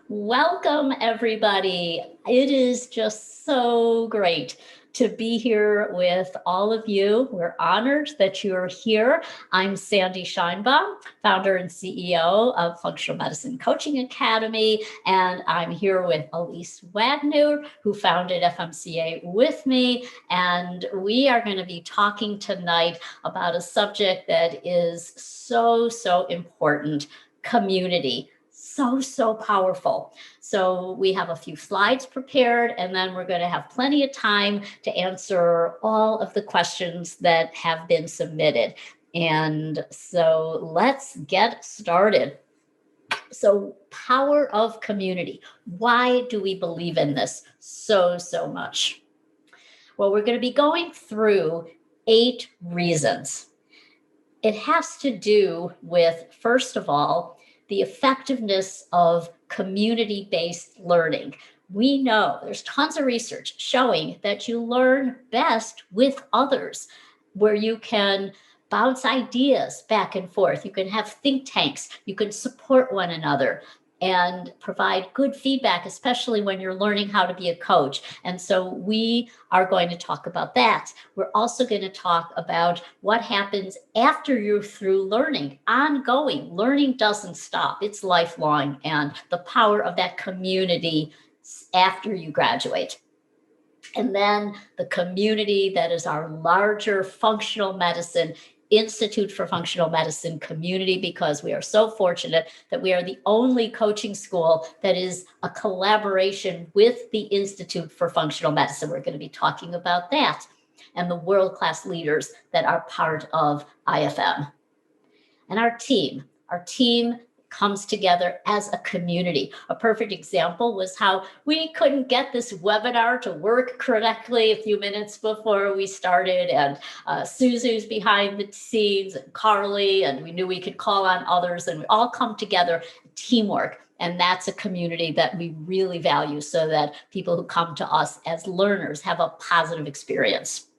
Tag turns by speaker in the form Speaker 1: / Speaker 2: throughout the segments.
Speaker 1: Welcome, everybody. It is just so great to be here with all of you. We're honored that you're here. I'm Sandra Scheinbaum, founder and CEO of Functional Medicine Coaching Academy, and I'm here with Elyse Wagner, who founded FMCA with me, and we are going to be talking tonight about a subject that is so important: community. So powerful. So we have a few slides prepared, and then we're going to have plenty of time to answer all of the questions that have been submitted. And so let's get started. So, power of community. Why do we believe in this so much? Well, we're going to be going through 8 reasons. It has to do with, first of all, the effectiveness of community-based learning. We know there's tons of research showing that you learn best with others, where you can bounce ideas back and forth. You can have think tanks. You can support one another and provide good feedback, especially when you're learning how to be a coach. And so we are going to talk about that. We're also going to talk about what happens after you're through learning. Ongoing learning doesn't stop. It's lifelong, and the power of that community after you graduate. And then the community that is our larger functional medicine Institute for Functional Medicine community, because we are so fortunate that we are the only coaching school that is a collaboration with the Institute for Functional Medicine. We're going to be talking about that and the world-class leaders that are part of IFM. And our team comes together as a community. A perfect example was how we couldn't get this webinar to work correctly a few minutes before we started, and Suzu's behind the scenes, and Carly, and we knew we could call on others, and we all come together, teamwork. And that's a community that we really value, so that people who come to us as learners have a positive experience.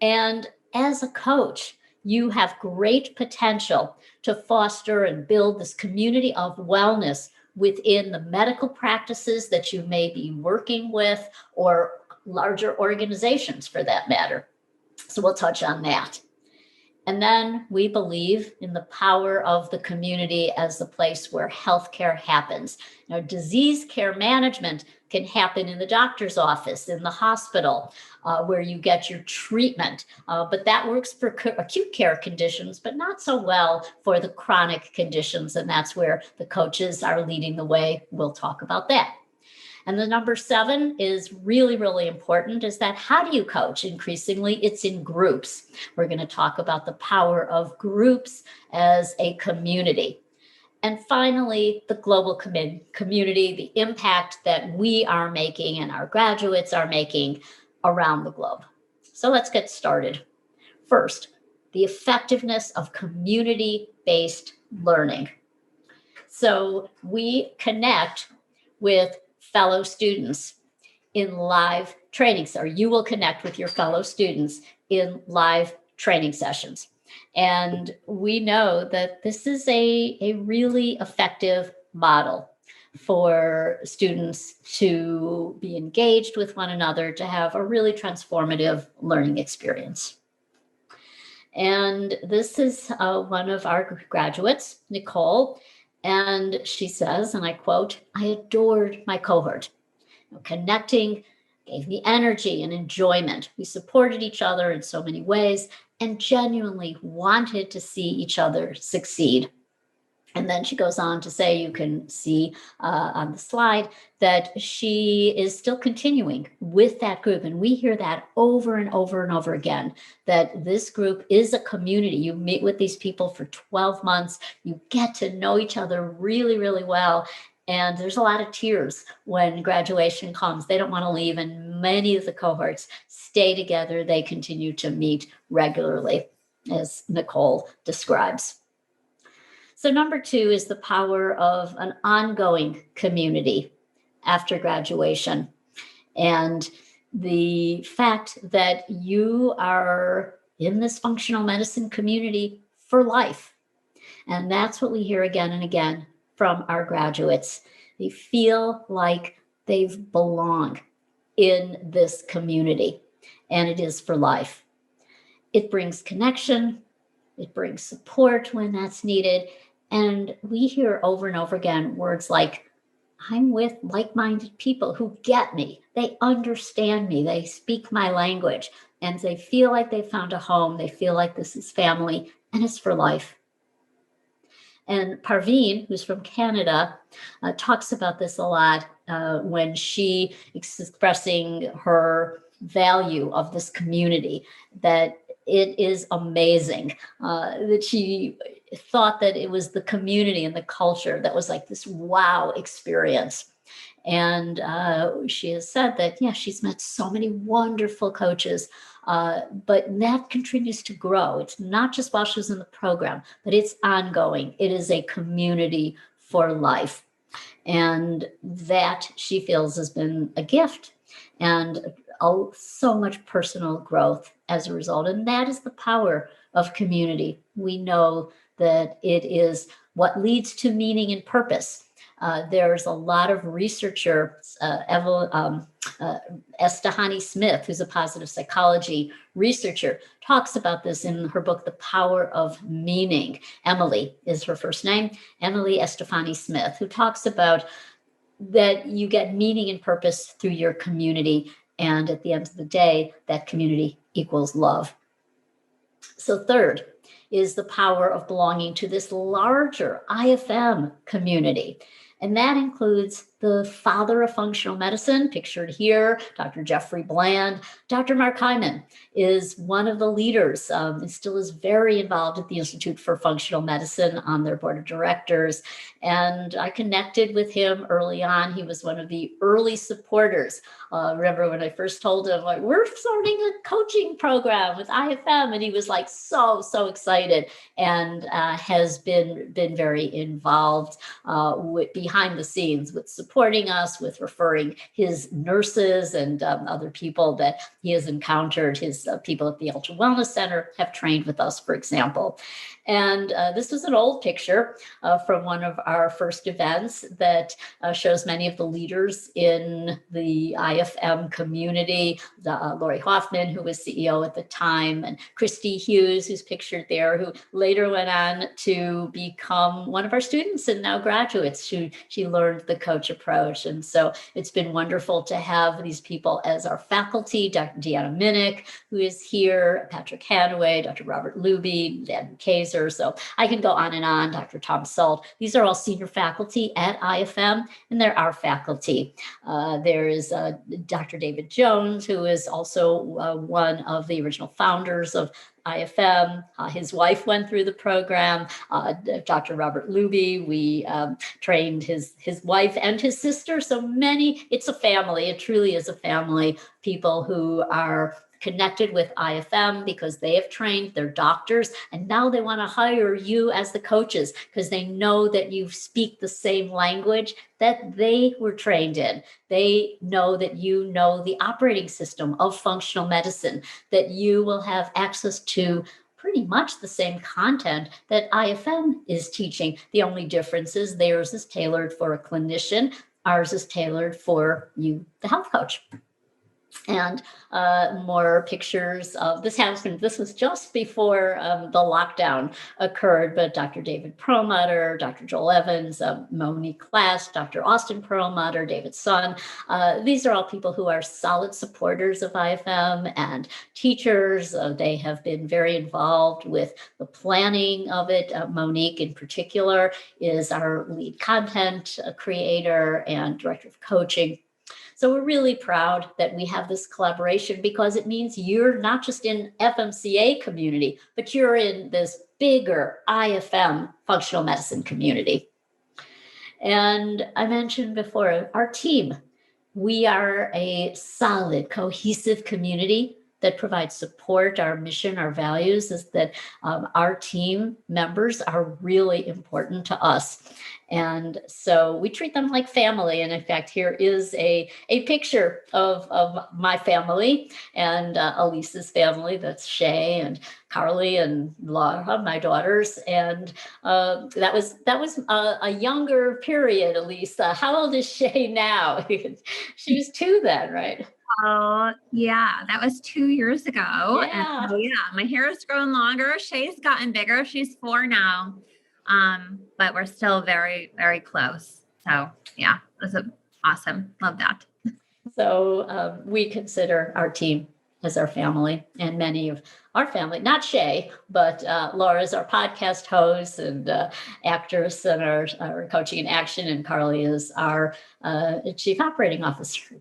Speaker 1: And as a coach, you have great potential to foster and build this community of wellness within the medical practices that you may be working with, or larger organizations for that matter. So we'll touch on that. And then we believe in the power of the community as the place where healthcare happens. Now, disease care management can happen in the doctor's office, in the hospital, where you get your treatment. But that works for acute care conditions, but not so well for the chronic conditions. And that's where the coaches are leading the way. We'll talk about that. And the number 7 is really important, is that how do you coach? Increasingly, it's in groups. We're going to talk about the power of groups as a community. And finally, the global community, the impact that we are making and our graduates are making around the globe. So let's get started. First, the effectiveness of community-based learning. So we connect with fellow students in live trainings, or you will connect with your fellow students in live training sessions. And we know that this is a really effective model for students to be engaged with one another, to have a really transformative learning experience. And this is one of our graduates, Nicole, and she says, and I quote, "I adored my cohort. Connecting gave me energy and enjoyment. We supported each other in so many ways and genuinely wanted to see each other succeed." And then she goes on to say, you can see on the slide, that she is still continuing with that group. And we hear that over and over again, that this group is a community. You meet with these people for 12 months. You get to know each other really well. And there's a lot of tears when graduation comes. They don't want to leave. And many of the cohorts stay together. They continue to meet regularly, as Nicole describes. So number 2 is the power of an ongoing community after graduation. And the fact that you are in this functional medicine community for life. And that's what we hear again and again from our graduates. They feel like they've belonged in this community, and it is for life. It brings connection, it brings support when that's needed. And we hear over and over again words like, I'm with like-minded people who get me. They understand me. They speak my language, and they feel like they found a home. They feel like this is family, and it's for life. And Parveen, who's from Canada, talks about this a lot when she is expressing her value of this community, that it is amazing that she thought that it was the community and the culture that was like this wow experience. And she has said that, yeah, she's met so many wonderful coaches, but that continues to grow. It's not just while she was in the program, but it's ongoing. It is a community for life. And that she feels has been a gift and so much personal growth as a result. And that is the power of community. We know that it is what leads to meaning and purpose. There's a lot of researchers, Estahani Smith, who's a positive psychology researcher, talks about this in her book, The Power of Meaning. Emily is her first name, Emily Estefani Smith, who talks about that you get meaning and purpose through your community. And at the end of the day, that community equals love. So third is the power of belonging to this larger IFM community. And that includes the father of functional medicine, pictured here, Dr. Jeffrey Bland. Dr. Mark Hyman is one of the leaders and still is very involved at the Institute for Functional Medicine on their board of directors. And I connected with him early on. He was one of the early supporters. Remember when I first told him, like, we're starting a coaching program with IFM, and he was like so excited, and has been very involved behind the scenes with supporting us, with referring his nurses and other people that he has encountered. His people at the Ultra Wellness Center have trained with us, for example. And this was an old picture from one of our first events that shows many of the leaders in the IFM community. Lori Hoffman, who was CEO at the time, and Christy Hughes, who's pictured there, who later went on to become one of our students and now graduates. She learned the coach approach. And so it's been wonderful to have these people as our faculty. Dr. Deanna Minnick, who is here, Patrick Hanaway, Dr. Robert Luby, Dan Kaiser. So I can go on and on, Dr. Tom Salt. These are all senior faculty at IFM, and they're our faculty. There is Dr. David Jones, who is also one of the original founders of IFM. His wife went through the program. Dr. Robert Luby, we trained his wife and his sister. So many, it's a family. It truly is a family. People who are connected with IFM because they have trained, they're doctors, and now they want to hire you as the coaches because they know that you speak the same language that they were trained in. They know that you know the operating system of functional medicine, that you will have access to pretty much the same content that IFM is teaching. The only difference is theirs is tailored for a clinician, ours is tailored for you, the health coach. And more pictures of this happened. This was just before the lockdown occurred, but Dr. David Perlmutter, Dr. Joel Evans, Monique Klass, Dr. Austin Perlmutter, David Sun. These are all people who are solid supporters of IFM and teachers. They have been very involved with the planning of it. Monique in particular is our lead content creator and director of coaching. So we're really proud that we have this collaboration because it means you're not just in FMCA community, but you're in this bigger IFM functional medicine community. And I mentioned before, our team, we are a solid, cohesive community that provide support. Our mission, our values is that our team members are really important to us. And so we treat them like family. And in fact, here is a picture of my family and Elise's family. That's Shay and Carly and Laura, my daughters. And that was a younger period, Elyse. How old is Shay now? She was 2 then, right?
Speaker 2: Oh, yeah, that was 2 years ago. And
Speaker 1: Yeah.
Speaker 2: so, yeah, my hair has grown longer. Shay's gotten bigger. She's 4 now. But we're still very, very close. So, yeah, it was awesome. Love that.
Speaker 1: So we consider our team as our family, and many of our family, not Shay, but Laura's our podcast host and actress and our coaching in action, and Carly is our chief operating officer.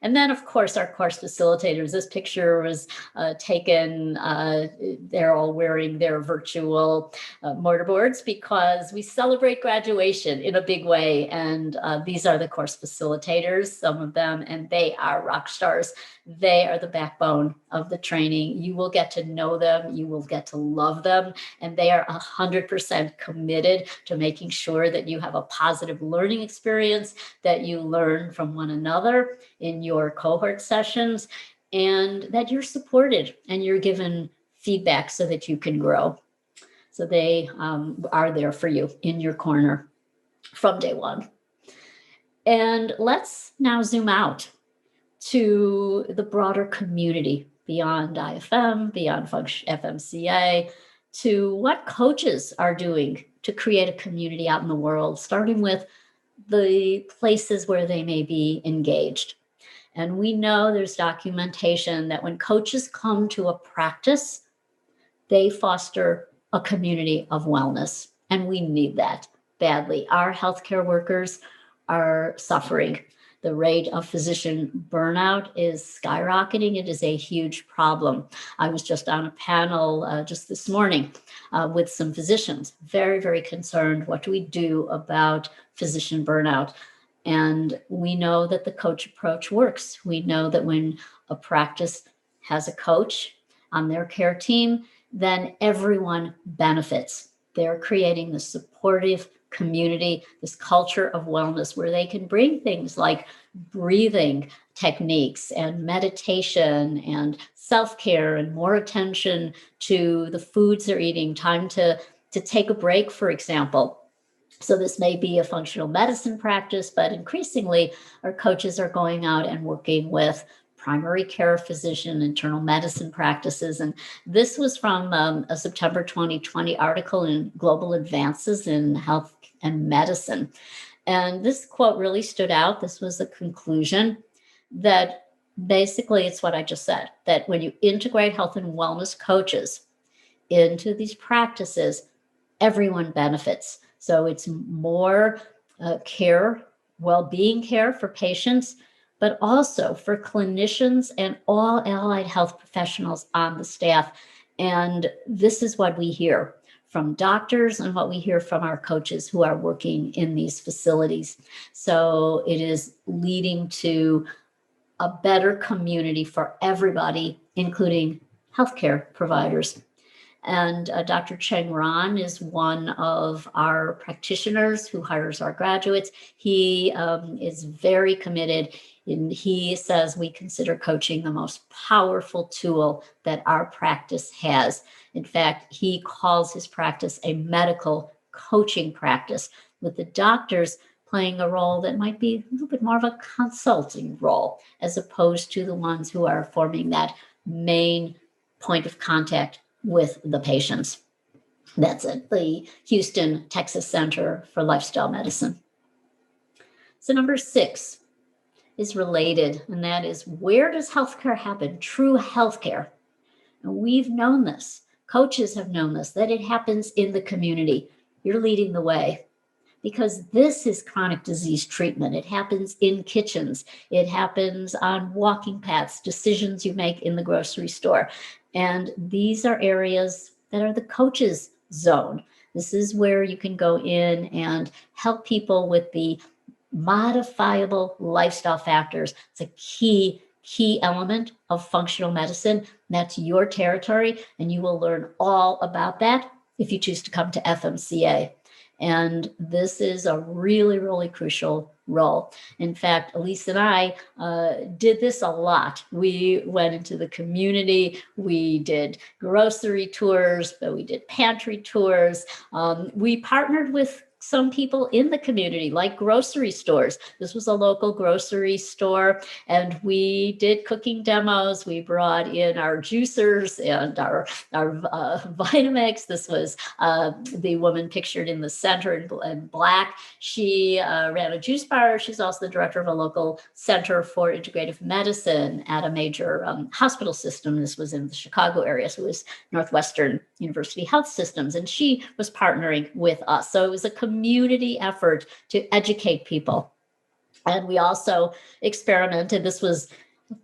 Speaker 1: And then, of course, our course facilitators. This picture was taken, they're all wearing their virtual mortarboards because we celebrate graduation in a big way. And these are the course facilitators, some of them, and they are rock stars. They are the backbone of the training. You will get to know them, you will get to love them, and they are 100% committed to making sure that you have a positive learning experience, that you learn from one another in your cohort sessions, and that you're supported and you're given feedback so that you can grow. So they are there for you in your corner from day one. And let's now zoom out to the broader community beyond IFM, beyond FMCA, to what coaches are doing to create a community out in the world, starting with the places where they may be engaged. And we know there's documentation that when coaches come to a practice, they foster a community of wellness. And we need that badly. Our healthcare workers are suffering. The rate of physician burnout is skyrocketing. It is a huge problem. I was just on a panel just this morning with some physicians, very, very concerned. What do we do about physician burnout? And we know that the coach approach works. We know that when a practice has a coach on their care team, then everyone benefits. They're creating the supportive community, this culture of wellness where they can bring things like breathing techniques and meditation and self-care and more attention to the foods they're eating, time to take a break, for example. So this may be a functional medicine practice, but increasingly our coaches are going out and working with primary care physician, internal medicine practices. And this was from a September 2020 article in Global Advances in Health and Medicine. And this quote really stood out. This was the conclusion that basically it's what I just said, that when you integrate health and wellness coaches into these practices, everyone benefits. So it's more care, well-being care for patients, but also for clinicians and all allied health professionals on the staff. And this is what we hear from doctors and what we hear from our coaches who are working in these facilities. So it is leading to a better community for everybody, including healthcare providers. And Dr. Cheng Ran is one of our practitioners who hires our graduates. He is very committed, and he says we consider coaching the most powerful tool that our practice has. In fact, he calls his practice a medical coaching practice, with the doctors playing a role that might be a little bit more of a consulting role, as opposed to the ones who are forming that main point of contact with the patients. That's at the Houston, Texas Center for Lifestyle Medicine. So number 6 is related, and that is, where does healthcare happen? True healthcare. And we've known this. Coaches have known this, that it happens in the community. You're leading the way, because this is chronic disease treatment. It happens in kitchens. It happens on walking paths, decisions you make in the grocery store. And these are areas that are the coach's zone. This is where you can go in and help people with the modifiable lifestyle factors. It's a key key element of functional medicine. That's your territory, and you will learn all about that if you choose to come to FMCA. And this is a really, really crucial role. In fact, Elyse and I did this a lot. We went into the community, we did grocery tours, but we did pantry tours. We partnered with some people in the community, like grocery stores. This was a local grocery store, and we did cooking demos. We brought in our juicers and our Vitamix. This was the woman pictured in the center in black. She ran a juice bar. She's also the director of a local center for integrative medicine at a major hospital system. This was in the Chicago area, so it was Northwestern University Health Systems, and she was partnering with us. So it was a community effort to educate people. And we also experimented. This was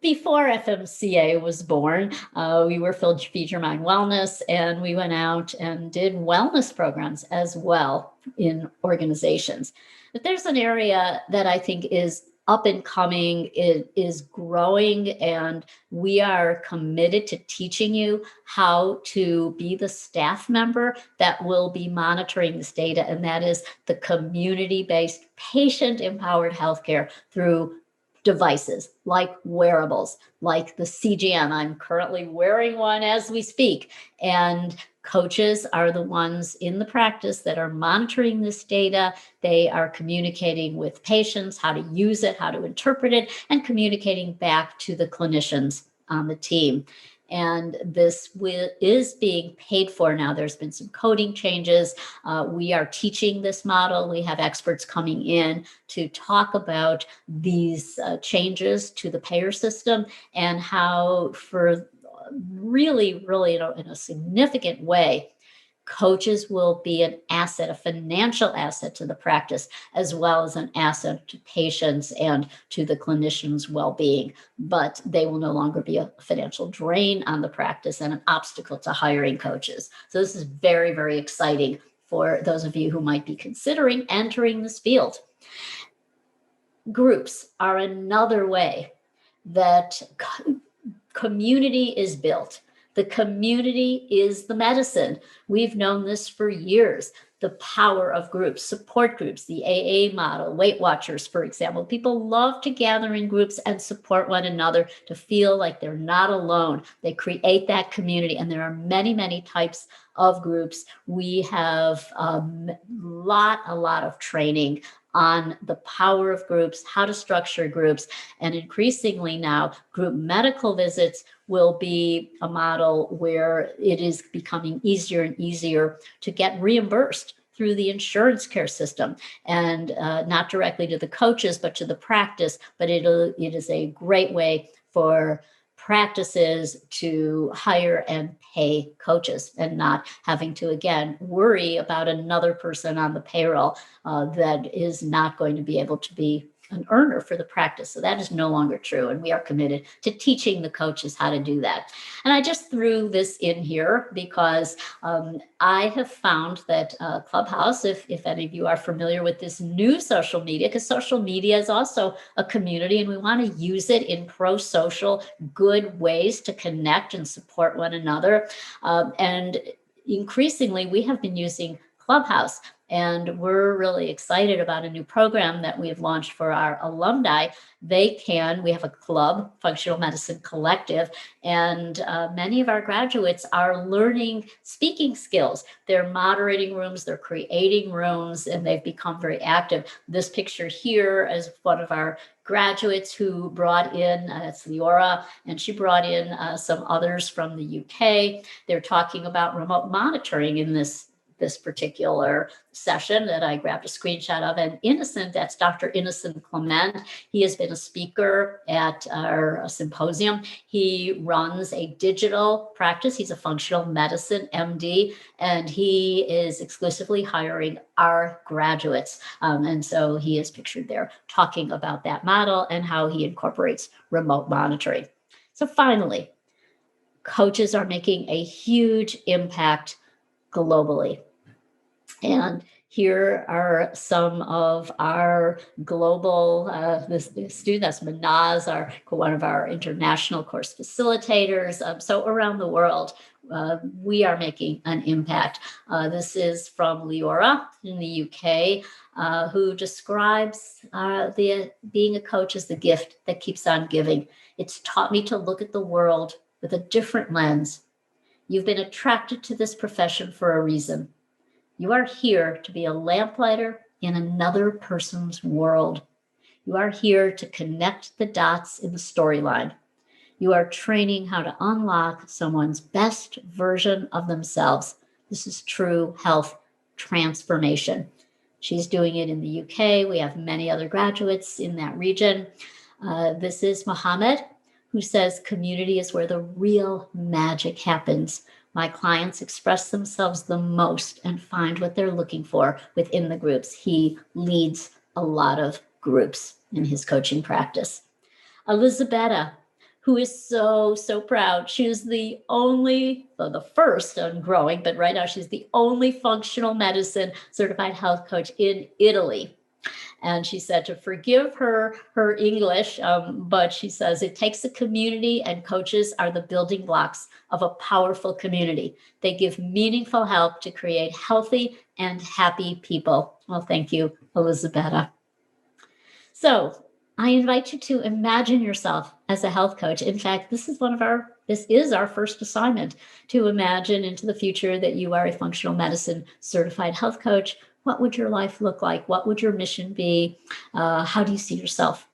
Speaker 1: before FMCA was born. We were Feed Your Mind Wellness, and we went out and did wellness programs as well in organizations. But there's an area that I think is up and coming, it is growing, and we are committed to teaching you how to be the staff member that will be monitoring this data, and that is the community-based, patient-empowered healthcare through devices like wearables, like the CGM. I'm currently wearing one as we speak, and coaches are the ones in the practice that are monitoring this data. They are communicating with patients how to use it, how to interpret it, and communicating back to the clinicians on the team. And this is being paid for now. There's been some coding changes. We are teaching this model. We have experts coming in to talk about these changes to the payer system and how, for really, in a significant way, coaches will be an asset, a financial asset to the practice, as well as an asset to patients and to the clinicians' well-being. But they will no longer be a financial drain on the practice and an obstacle to hiring coaches. So this is very, very exciting for those of you who might be considering entering this field. Groups are another way that community is built. The community is the medicine. We've known this for years. The power of groups, support groups, the AA model, Weight Watchers, for example. People love to gather in groups and support one another to feel like they're not alone. They create that community, and there are many, many types of groups. We have a lot of training on the power of groups, how to structure groups, and increasingly now group medical visits will be a model where it is becoming easier and easier to get reimbursed through the insurance care system, and not directly to the coaches, but to the practice. But it is a great way for practices to hire and pay coaches and not having to, again, worry about another person on the payroll that is not going to be able to be an earner for the practice. So that is no longer true. And we are committed to teaching the coaches how to do that. And I just threw this in here because I have found that Clubhouse, if any of you are familiar with this new social media, because social media is also a community, and we want to use it in pro-social, good ways to connect and support one another. And increasingly, we have been using Clubhouse. And we're really excited about a new program that we have launched for our alumni. We have a club, Functional Medicine Collective, and many of our graduates are learning speaking skills. They're moderating rooms, they're creating rooms, and they've become very active. This picture here is one of our graduates who brought in, it's Leora, and she brought in some others from the UK. They're talking about remote monitoring in this particular session that I grabbed a screenshot of. And Innocent, that's Dr. Innocent Clement. He has been a speaker at our symposium. He runs a digital practice. He's a functional medicine MD, and he is exclusively hiring our graduates. And so he is pictured there talking about that model and how he incorporates remote monitoring. So finally, coaches are making a huge impact globally. And Here are some of our global students. Manaz, one of our international course facilitators. So around the world, we are making an impact. This is from Leora in the UK, who describes being a coach as the gift that keeps on giving. It's taught me to look at the world with a different lens. You've been attracted to this profession for a reason. You are here to be a lamplighter in another person's world. You are here to connect the dots in the storyline. You are training how to unlock someone's best version of themselves. This is true health transformation. She's doing it in the UK. We have many other graduates in that region. This is Mohammed, who says community is where the real magic happens. My clients express themselves the most and find what they're looking for within the groups. He leads a lot of groups in his coaching practice. Elisabetta, who is so proud. She is the first and growing, but right now she's the only functional medicine certified health coach in Italy. And she said to forgive her English, but she says it takes a community, and coaches are the building blocks of a powerful community. They give meaningful help to create healthy and happy people. Well, thank you, Elisabetta. So I invite you to imagine yourself as a health coach. In fact, this is our first assignment, to imagine into the future that you are a functional medicine certified health coach. What would your life look like? What would your mission be? How do you see yourself?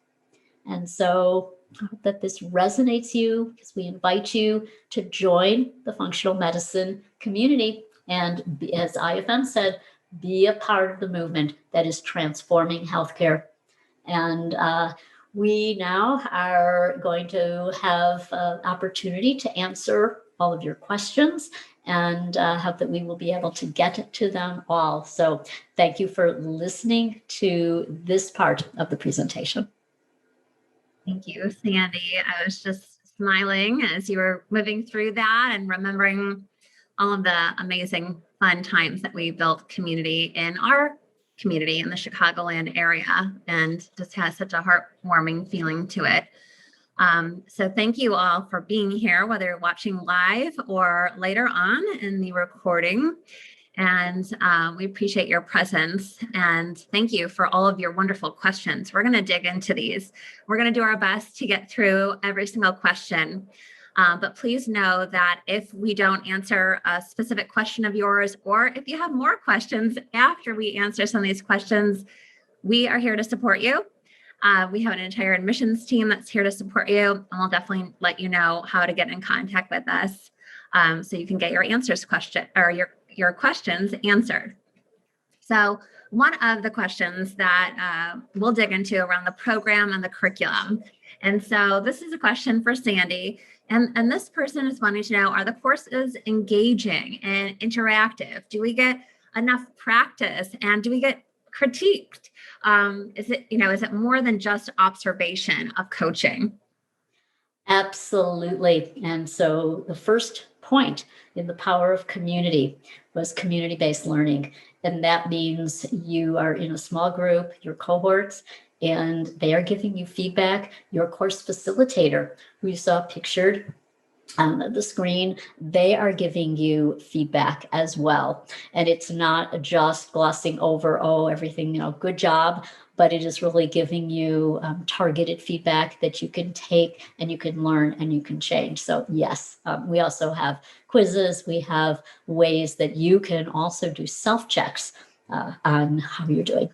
Speaker 1: And so I hope that this resonates you, because we invite you to join the functional medicine community and, as IFM said, be a part of the movement that is transforming healthcare. And we now are going to have an opportunity to answer all of your questions, and hope that we will be able to get to them all. So thank you for listening to this part of the presentation.
Speaker 2: Thank you, Sandy. I was just smiling as you were moving through that and remembering all of the amazing fun times that we built community in our community in the Chicagoland area, and just has such a heartwarming feeling to it. So thank you all for being here, whether you're watching live or later on in the recording. And we appreciate your presence. And thank you for all of your wonderful questions. We're going to dig into these. We're going to do our best to get through every single question. But please know that if we don't answer a specific question of yours, or if you have more questions after we answer some of these questions, we are here to support you. We have an entire admissions team that's here to support you, and we'll definitely let you know how to get in contact with us, so you can get your your questions answered. So one of the questions that we'll dig into around the program and the curriculum. And so this is a question for Sandy. And this person is wanting to know, are the courses engaging and interactive? Do we get enough practice, and do we get critiqued? Is it more than just observation of coaching?
Speaker 1: Absolutely. And so the first point in the power of community was community-based learning. And that means you are in a small group, your cohorts, and they are giving you feedback. Your course facilitator, who you saw pictured on the screen, they are giving you feedback as well. And it's not just glossing over, everything, good job, but it is really giving you targeted feedback that you can take and you can learn and you can change. So yes, we also have quizzes. We have ways that you can also do self-checks on how you're doing.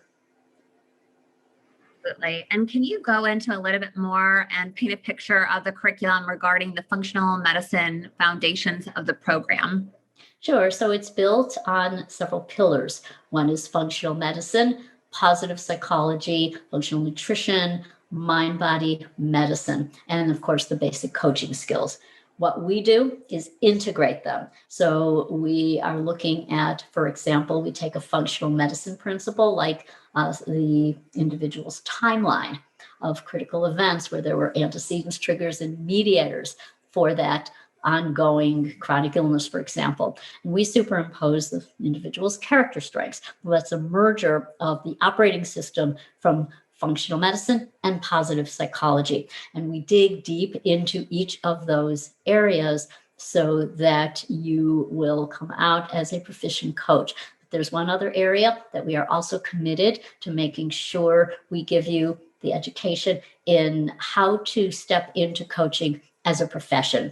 Speaker 2: Absolutely. And can you go into a little bit more and paint a picture of the curriculum regarding the functional medicine foundations of the program?
Speaker 1: Sure. So it's built on several pillars. One is functional medicine, positive psychology, functional nutrition, mind-body medicine, and of course, the basic coaching skills. What we do is integrate them. So we are looking at, for example, we take a functional medicine principle like the individual's timeline of critical events where there were antecedents, triggers, and mediators for that ongoing chronic illness, for example. And we superimpose the individual's character strengths. That's a merger of the operating system from functional medicine and positive psychology. And we dig deep into each of those areas so that you will come out as a proficient coach. There's one other area that we are also committed to making sure we give you the education in how to step into coaching as a profession,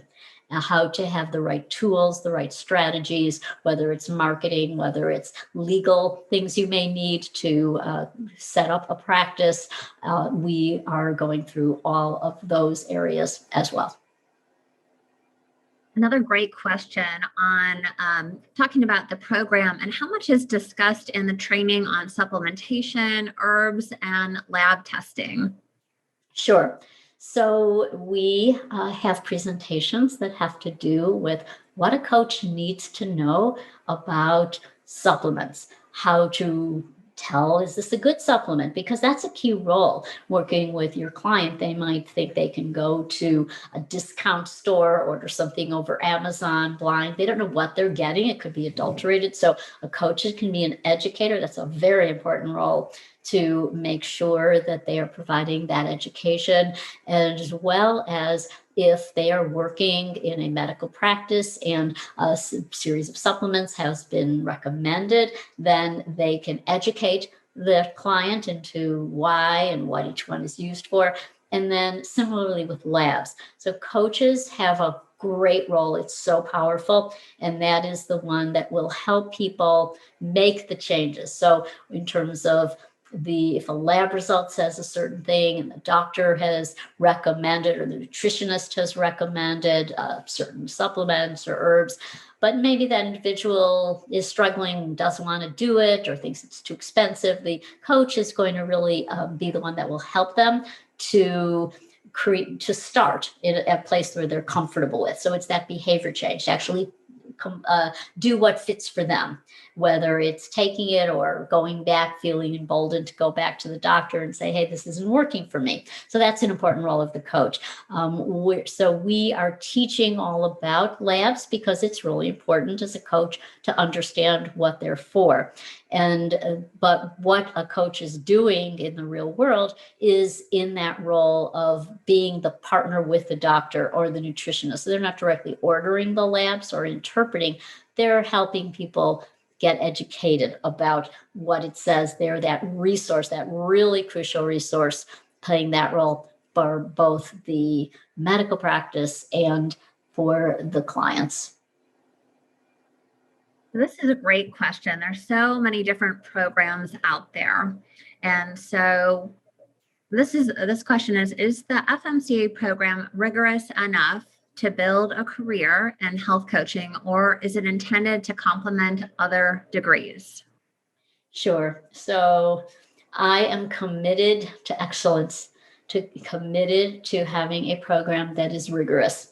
Speaker 1: how to have the right tools, the right strategies, whether it's marketing, whether it's legal things you may need to set up a practice. We are going through all of those areas as well.
Speaker 2: Another great question on talking about the program and how much is discussed in the training on supplementation, herbs, and lab testing.
Speaker 1: Sure. So we have presentations that have to do with what a coach needs to know about supplements, how to tell, is this a good supplement? Because that's a key role. Working with your client, they might think they can go to a discount store, order something over Amazon blind. They don't know what they're getting. It could be adulterated. So a coach can be an educator. That's a very important role, to make sure that they are providing that education, as well as if they are working in a medical practice and a series of supplements has been recommended, then they can educate the client into why and what each one is used for. And then similarly with labs. So coaches have a great role. It's so powerful. And that is the one that will help people make the changes. So in terms of if a lab result says a certain thing and the doctor has recommended or the nutritionist has recommended certain supplements or herbs, but maybe that individual is struggling, doesn't want to do it, or thinks it's too expensive, the coach is going to really be the one that will help them to start in a place where they're comfortable with. So it's that behavior change, to actually do what fits for them, whether it's taking it or going back, feeling emboldened to go back to the doctor and say, hey, this isn't working for me. So that's an important role of the coach. So we are teaching all about labs because it's really important as a coach to understand what they're for. But what a coach is doing in the real world is in that role of being the partner with the doctor or the nutritionist. So they're not directly ordering the labs or interpreting, they're helping people get educated about what it says. They're that resource, that really crucial resource, playing that role for both the medical practice and for the clients.
Speaker 2: This is a great question. There's so many different programs out there. And so this question is the FMCA program rigorous enough to build a career in health coaching, or is it intended to complement other degrees?
Speaker 1: Sure. So I am committed to excellence, committed to having a program that is rigorous.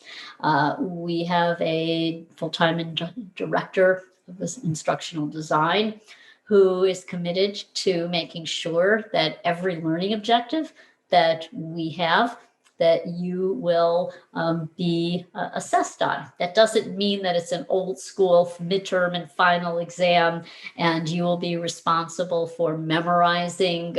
Speaker 1: We have a full-time director of instructional design who is committed to making sure that every learning objective that we have, that you will be assessed on. That doesn't mean that it's an old school midterm and final exam and you will be responsible for memorizing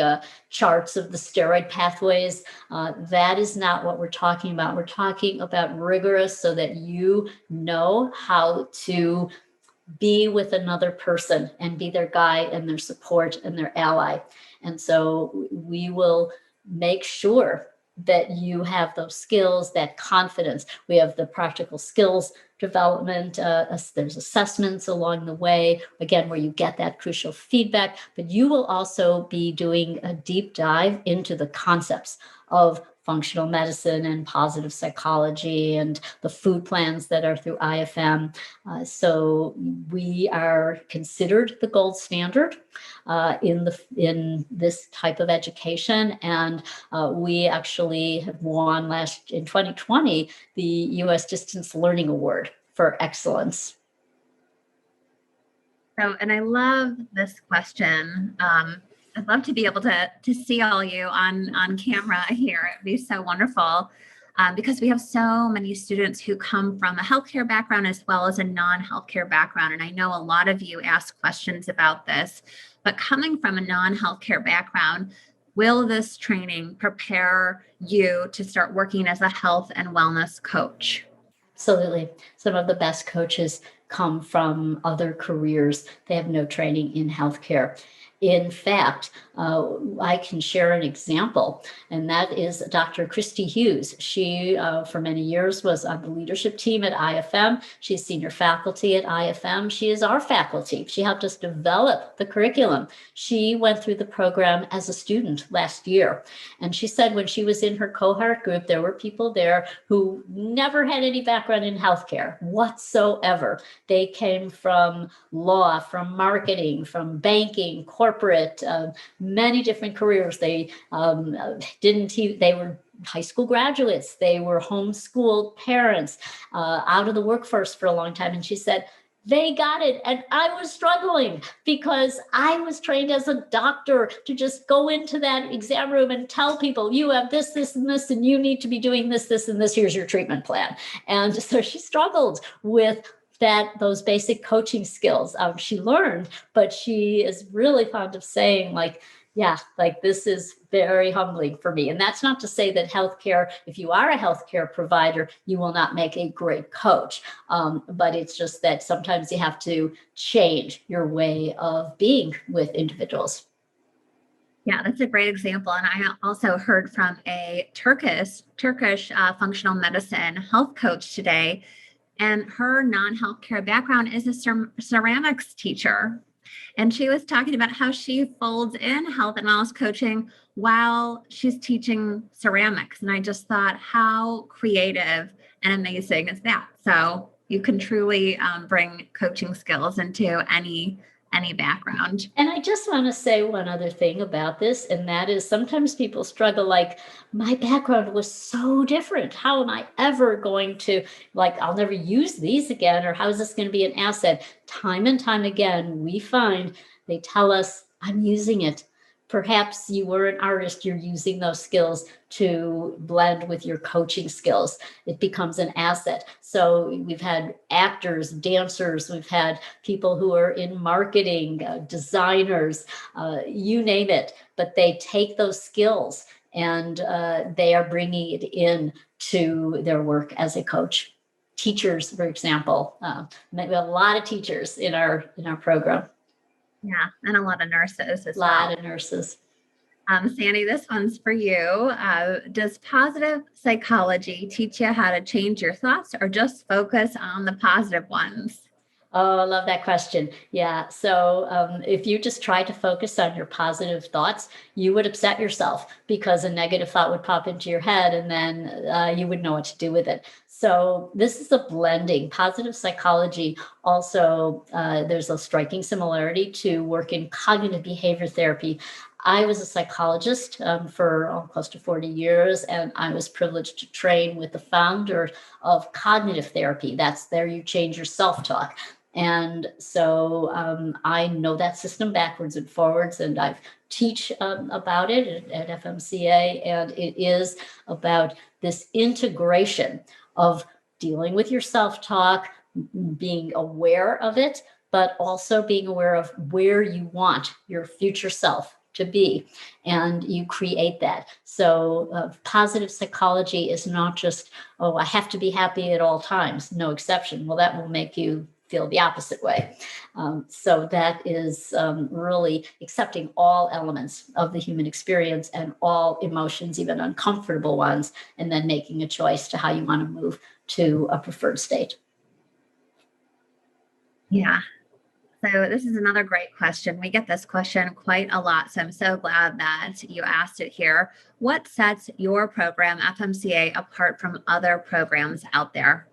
Speaker 1: charts of the steroid pathways. That is not what we're talking about. We're talking about rigorous so that you know how to be with another person and be their guide and their support and their ally. And so we will make sure that you have those skills, that confidence. We have the practical skills development. There's assessments along the way, again, where you get that crucial feedback, but you will also be doing a deep dive into the concepts of functional medicine and positive psychology and the food plans that are through IFM. So we are considered the gold standard in this type of education. And we actually have won in 2020, the U.S. Distance Learning Award for excellence.
Speaker 2: So, and I love this question. I'd love to be able to see all you on camera here. It'd be so wonderful. because we have so many students who come from a healthcare background as well as a non-healthcare background. And I know a lot of you ask questions about this, but coming from a non-healthcare background, will this training prepare you to start working as a health and wellness coach?
Speaker 1: Absolutely. Some of the best coaches come from other careers. They have no training in healthcare. In fact, I can share an example, and that is Dr. Christy Hughes. She, for many years, was on the leadership team at IFM. She's senior faculty at IFM. She is our faculty. She helped us develop the curriculum. She went through the program as a student last year. And she said when she was in her cohort group, there were people there who never had any background in healthcare whatsoever. They came from law, from marketing, from banking, corporate, many different careers. They they were high school graduates. They were homeschooled parents, out of the workforce for a long time. And she said, they got it. And I was struggling because I was trained as a doctor to just go into that exam room and tell people, you have this, this, and this, and you need to be doing this, this, and this. Here's your treatment plan. And so she struggled with those basic coaching skills. She learned, but she is really fond of saying, like, yeah, like this is very humbling for me. And that's not to say that healthcare, if you are a healthcare provider, you will not make a great coach. But it's just that sometimes you have to change your way of being with individuals.
Speaker 2: Yeah, that's a great example. And I also heard from a Turkish functional medicine health coach today. And her non-healthcare background is a ceramics teacher. And she was talking about how she folds in health and wellness coaching while she's teaching ceramics. And I just thought, how creative and amazing is that? So you can truly bring coaching skills into any background.
Speaker 1: And I just want to say one other thing about this, and that is sometimes people struggle, like, my background was so different. How am I ever going to, like, I'll never use these again, or how is this going to be an asset? Time and time again, we find they tell us, I'm using it. Perhaps you were an artist, you're using those skills to blend with your coaching skills. It becomes an asset. So we've had actors, dancers, we've had people who are in marketing, designers, you name it, but they take those skills and they are bringing it in to their work as a coach. Teachers, for example, we have a lot of teachers in our program.
Speaker 2: Yeah, and a lot of nurses as
Speaker 1: well. A lot
Speaker 2: well.
Speaker 1: of nurses.
Speaker 2: Sandy, this one's for you. Does positive psychology teach you how to change your thoughts or just focus on the positive ones?
Speaker 1: Oh, I love that question. Yeah. So if you just try to focus on your positive thoughts, you would upset yourself because a negative thought would pop into your head and then you wouldn't know what to do with it. So this is a blending. Positive psychology also, there's a striking similarity to work in cognitive behavior therapy. I was a psychologist for close to 40 years, and I was privileged to train with the founder of cognitive therapy. That's there you change your self-talk. And so I know that system backwards and forwards, and I teach about it at FMCA, and it is about this integration of dealing with your self-talk, being aware of it, but also being aware of where you want your future self to be, and you create that. So positive psychology is not just, oh, I have to be happy at all times, no exception. Well, that will make you feel the opposite way. So that is really accepting all elements of the human experience and all emotions, even uncomfortable ones, and then making a choice to how you want to move to a preferred state.
Speaker 2: Yeah. So this is another great question. We get this question quite a lot. So I'm so glad that you asked it here. What sets your program, FMCA, apart from other programs out there?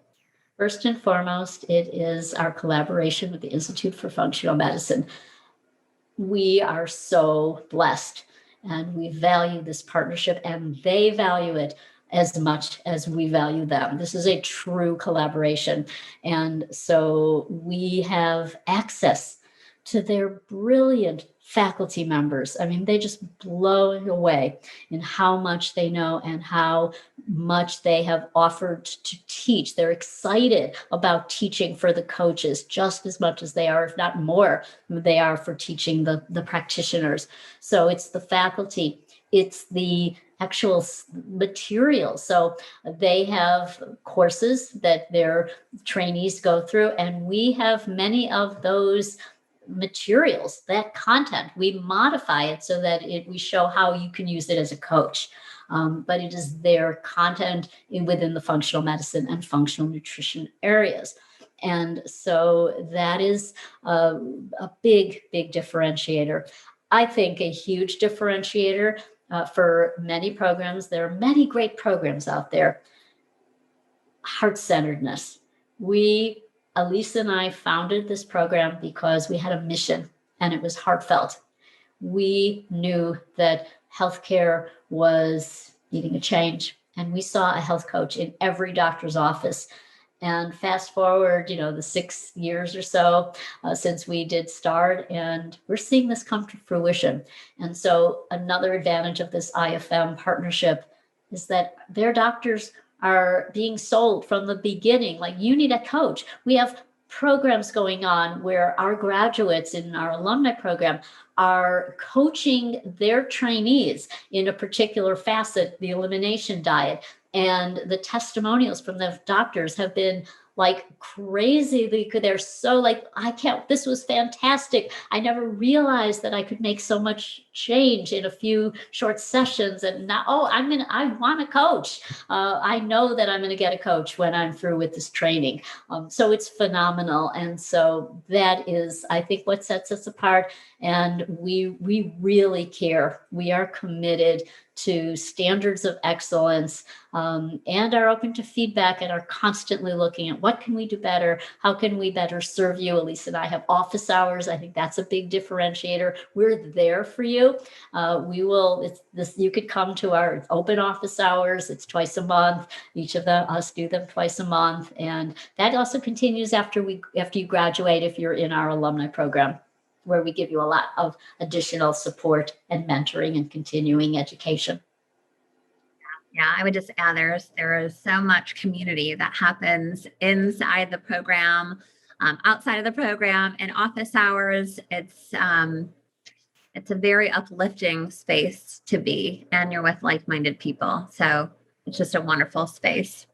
Speaker 1: First and foremost, it is our collaboration with the Institute for Functional Medicine. We are so blessed and we value this partnership, and they value it as much as we value them. This is a true collaboration. And so we have access to their brilliant faculty members. I mean, they just blow it away in how much they know and how much they have offered to teach. They're excited about teaching for the coaches just as much as they are, if not more, they are for teaching the practitioners. So it's the faculty, it's the actual material. So they have courses that their trainees go through, and we have many of those materials, that content. We modify it so that we show how you can use it as a coach. But it is their content within the functional medicine and functional nutrition areas. And so that is a big, big differentiator. I think a huge differentiator for many programs. There are many great programs out there. Heart-centeredness. Elyse and I founded this program because we had a mission, and it was heartfelt. We knew that healthcare was needing a change, and we saw a health coach in every doctor's office. And fast forward, the 6 years or so since we did start, and we're seeing this come to fruition. And so another advantage of this IFM partnership is that their doctors are being sold from the beginning. Like, you need a coach. We have programs going on where our graduates in our alumni program are coaching their trainees in a particular facet, the elimination diet. And the testimonials from the doctors have been like crazy. They're so like, this was fantastic. I never realized that I could make so much change in a few short sessions. And now, I want a coach. I know that I'm going to get a coach when I'm through with this training. So it's phenomenal. And so that is, I think, what sets us apart. And we really care. We are committed to standards of excellence, and are open to feedback, and are constantly looking at what can we do better? How can we better serve you? Elyse and I have office hours. I think that's a big differentiator. We're there for you. You could come to our open office hours. It's twice a month. Each of us do them twice a month. And that also continues after you graduate, if you're in our alumni program, where we give you a lot of additional support and mentoring and continuing education.
Speaker 2: Yeah, I would just add there is so much community that happens inside the program, outside of the program, and office hours. It's a very uplifting space to be, and you're with like-minded people. So it's just a wonderful space.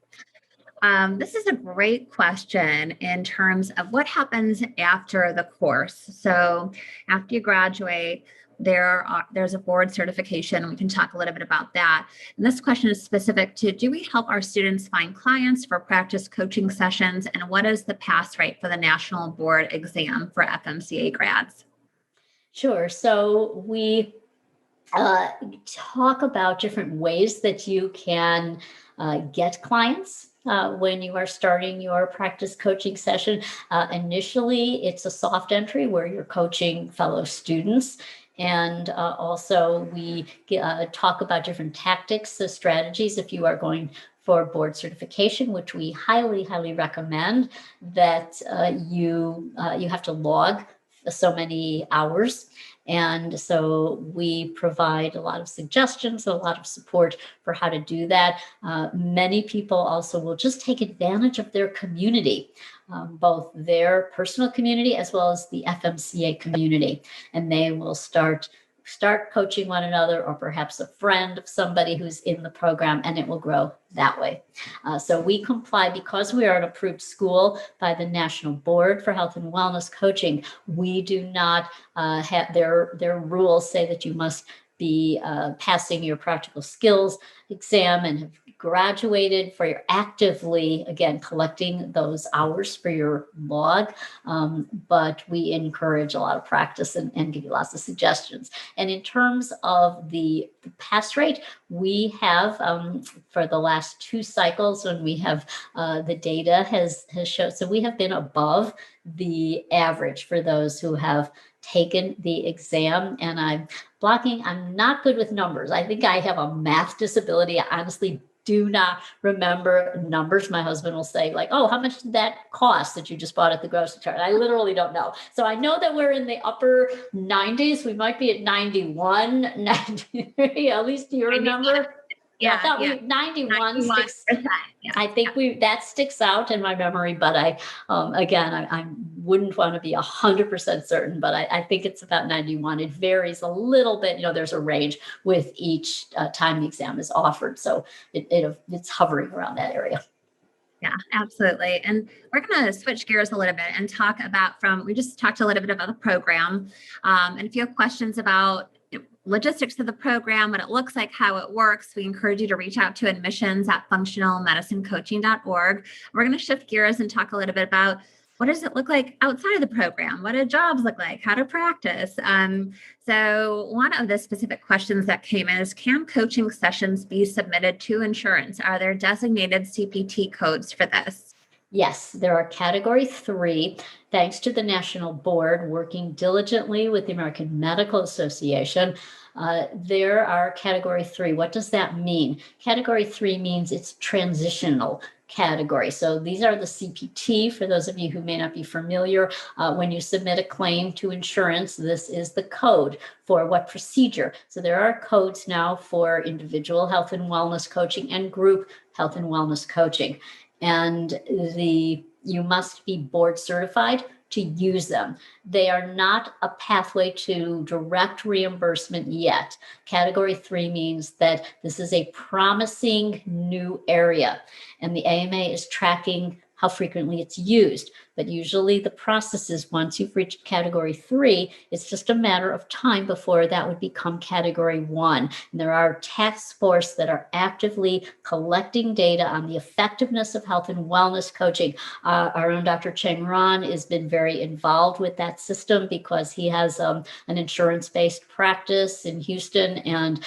Speaker 2: This is a great question in terms of what happens after the course. So after you graduate, there's a board certification. We can talk a little bit about that. And this question is specific to, do we help our students find clients for practice coaching sessions? And what is the pass rate for the national board exam for FMCA grads?
Speaker 1: Sure. So we talk about different ways that you can get clients when you are starting your practice coaching session. Initially, it's a soft entry where you're coaching fellow students. And also we talk about different tactics, strategies, if you are going for board certification, which we highly, highly recommend that you have to log so many hours. And so we provide a lot of suggestions, a lot of support for how to do that. Many people also will just take advantage of their community, both their personal community as well as the FMCA community. And they will start coaching one another, or perhaps a friend of somebody who's in the program, and it will grow that way. So we comply, because we are an approved school by the National Board for Health and Wellness Coaching. We do not have their rules say that you must be passing your practical skills exam and have graduated, for your actively, again, collecting those hours for your log. But we encourage a lot of practice and give you lots of suggestions. And in terms of the pass rate, we have, for the last 2 cycles, when we have the data has shown, so we have been above the average for those who have taken the exam. And I'm not good with numbers. I think I have a math disability. I honestly do not remember numbers. My husband will say like, oh, how much did that cost that you just bought at the grocery store? And I literally don't know. So I know that we're in the upper 90s. We might be at 91, 93. At least do you remember?
Speaker 2: Yeah,
Speaker 1: I thought
Speaker 2: yeah.
Speaker 1: 91 sticks.
Speaker 2: 91%. Yeah.
Speaker 1: I think that sticks out in my memory, but I wouldn't want to be 100% certain, but I think it's about 91. It varies a little bit. There's a range with each time the exam is offered. So it's hovering around that area.
Speaker 2: Yeah, absolutely. And we're going to switch gears a little bit and talk about we just talked a little bit about the program. And if you have questions about logistics of the program, what it looks like, how it works, we encourage you to reach out to admissions@functionalmedicinecoaching.org. We're going to shift gears and talk a little bit about what does it look like outside of the program? What do jobs look like? How to practice? So one of the specific questions that came in is, can coaching sessions be submitted to insurance? Are there designated CPT codes for this?
Speaker 1: Yes, there are category 3, thanks to the National Board working diligently with the American Medical Association. There are category 3. What does that mean? Category 3 means it's transitional category. So these are the CPT, for those of you who may not be familiar. When you submit a claim to insurance, this is the code for what procedure. So there are codes now for individual health and wellness coaching and group health and wellness coaching. And you must be board certified to use them. They are not a pathway to direct reimbursement yet. Category 3 means that this is a promising new area, and the AMA is tracking how frequently it's used. But usually the process is, once you've reached category 3, it's just a matter of time before that would become category 1. And there are task force that are actively collecting data on the effectiveness of health and wellness coaching. Our own Dr. Cheng Ran has been very involved with that system because he has an insurance-based practice in Houston, and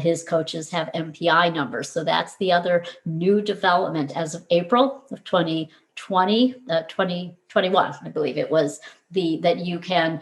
Speaker 1: his coaches have MPI numbers. So that's the other new development as of April of 2021, I believe it was, that you can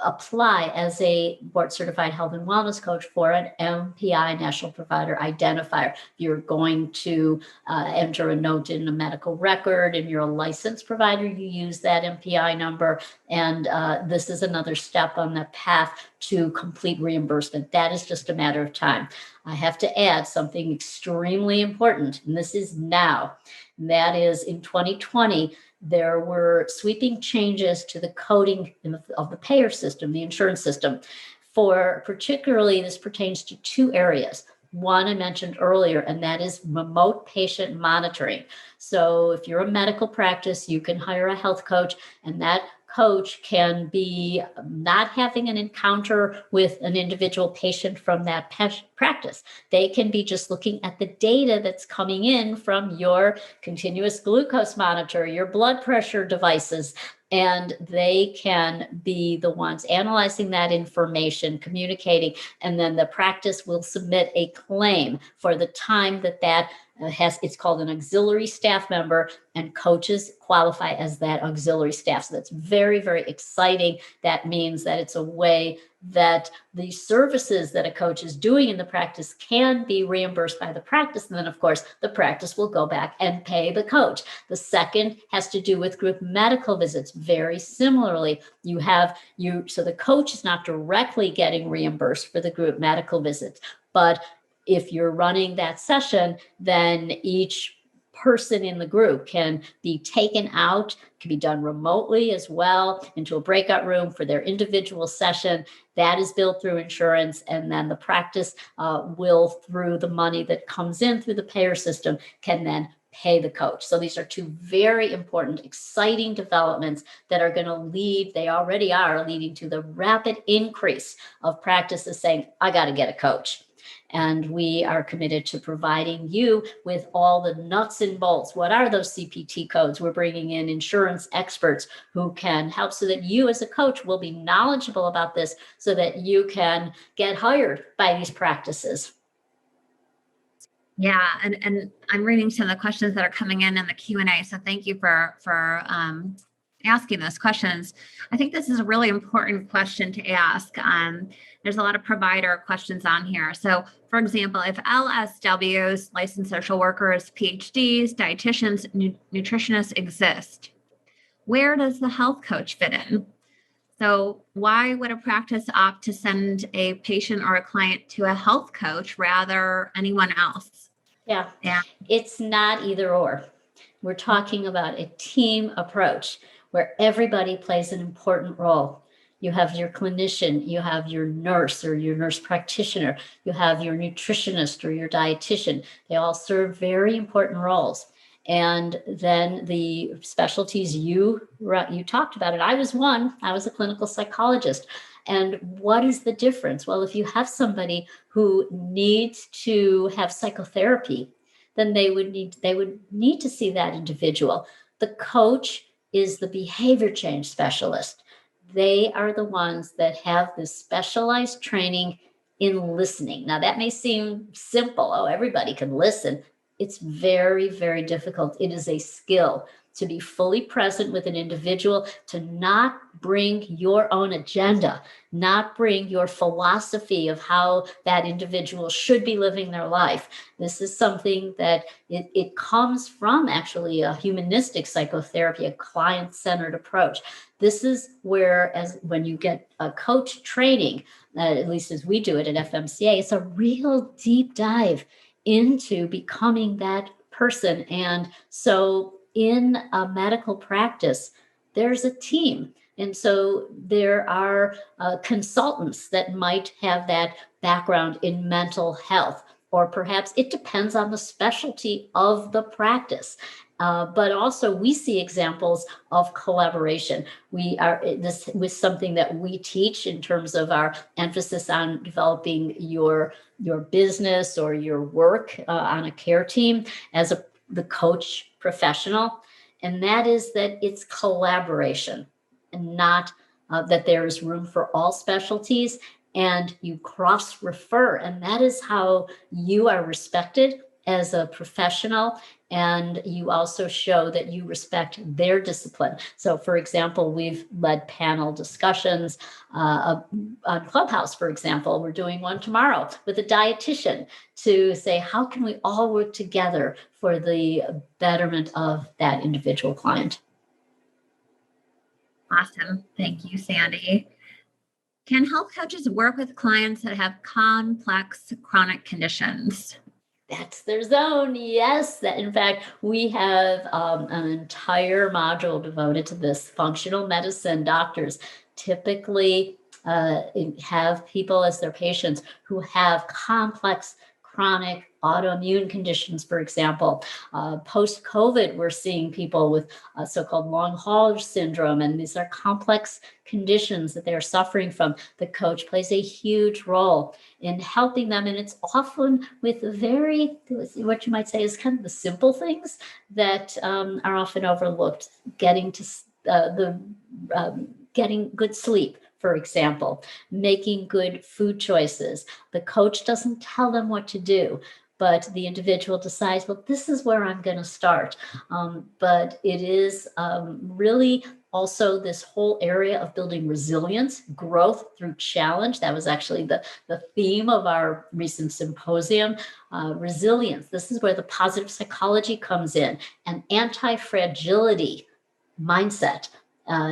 Speaker 1: apply as a board certified health and wellness coach for an MPI, National Provider Identifier. You're going to enter a note in a medical record, and you're a licensed provider, you use that MPI number. And this is another step on the path to complete reimbursement. That is just a matter of time. I have to add something extremely important, and this is now. And that is, in 2020, there were sweeping changes to the coding of the payer system, the insurance system. Particularly, this pertains to 2 areas. One I mentioned earlier, and that is remote patient monitoring. So if you're a medical practice, you can hire a health coach, and that coach can be not having an encounter with an individual patient from that practice. They can be just looking at the data that's coming in from your continuous glucose monitor, your blood pressure devices, and they can be the ones analyzing that information, communicating, and then the practice will submit a claim for the time that it's called an auxiliary staff member, and coaches qualify as that auxiliary staff. So that's very, very exciting. That means that it's a way that the services that a coach is doing in the practice can be reimbursed by the practice. And then, of course, the practice will go back and pay the coach. The second has to do with group medical visits. Very similarly, so the coach is not directly getting reimbursed for the group medical visits, but if you're running that session, then each person in the group can be taken out, can be done remotely as well, into a breakout room for their individual session. That is billed through insurance, and then the practice will, through the money that comes in through the payer system, can then pay the coach. So these are 2 very important, exciting developments that are going to they already are leading to the rapid increase of practices saying, I got to get a coach. And we are committed to providing you with all the nuts and bolts. What are those CPT codes? We're bringing in insurance experts who can help so that you as a coach will be knowledgeable about this so that you can get hired by these practices.
Speaker 2: Yeah, and I'm reading some of the questions that are coming in the Q&A. So thank you for asking those questions, I think this is a really important question to ask. There's a lot of provider questions on here. So, for example, if LSWs, licensed social workers, PhDs, dietitians, nutritionists exist, where does the health coach fit in? So why would a practice opt to send a patient or a client to a health coach rather anyone else?
Speaker 1: Yeah,
Speaker 2: Yeah.
Speaker 1: it's not either or. We're talking about a team approach where everybody plays an important role. You have your clinician, you have your nurse or your nurse practitioner, you have your nutritionist or your dietitian. They all serve very important roles. And then the specialties you talked about it. I was one. I was a clinical psychologist. And what is the difference? Well, if you have somebody who needs to have psychotherapy, then they would need to see that individual. The coach is the behavior change specialist. They are the ones that have this specialized training in listening. Now that may seem simple. Oh, everybody can listen. It's very, very difficult. It is a skill to be fully present with an individual, to not bring your own agenda, not bring your philosophy of how that individual should be living their life. This is something that it comes from actually a humanistic psychotherapy, a client-centered approach. This is where, as when you get a coach training, at least as we do it at FMCA, it's a real deep dive into becoming that person. And so in a medical practice, there's a team. And so there are consultants that might have that background in mental health, or perhaps it depends on the specialty of the practice. But also, we see examples of collaboration. This was something that we teach in terms of our emphasis on developing your business or your work on a care team as the coach professional, and that is that it's collaboration and not that there is room for all specialties, and you cross refer, and that is how you are respected as a professional, and you also show that you respect their discipline. So for example, we've led panel discussions on Clubhouse. For example, we're doing one tomorrow with a dietitian to say, how can we all work together for the betterment of that individual client?
Speaker 2: Awesome. Thank you, Sandy. Can health coaches work with clients that have complex chronic conditions?
Speaker 1: That's their zone. Yes. That, in fact, we have an entire module devoted to this. Functional medicine doctors typically have people as their patients who have complex chronic autoimmune conditions, for example. Post COVID, we're seeing people with so called long hauler syndrome, and these are complex conditions that they're suffering from. The coach plays a huge role in helping them, and it's often with very, what you might say is kind of the simple things that are often overlooked. Getting good sleep, for example, making good food choices. The coach doesn't tell them what to do, but the individual decides, well, this is where I'm going to start. But it is really also this whole area of building resilience, growth through challenge. That was actually the theme of our recent symposium, resilience. This is where the positive psychology comes in, and anti-fragility mindset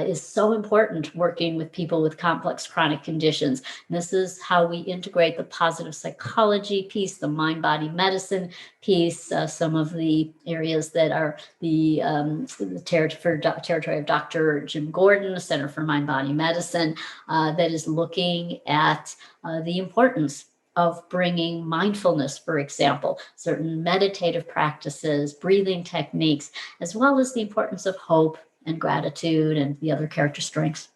Speaker 1: is so important working with people with complex chronic conditions. And this is how we integrate the positive psychology piece, the mind-body medicine piece, some of the areas that are the territory of Dr. Jim Gordon, the Center for Mind-Body Medicine, that is looking at the importance of bringing mindfulness, for example, certain meditative practices, breathing techniques, as well as the importance of hope and gratitude and the other character strengths.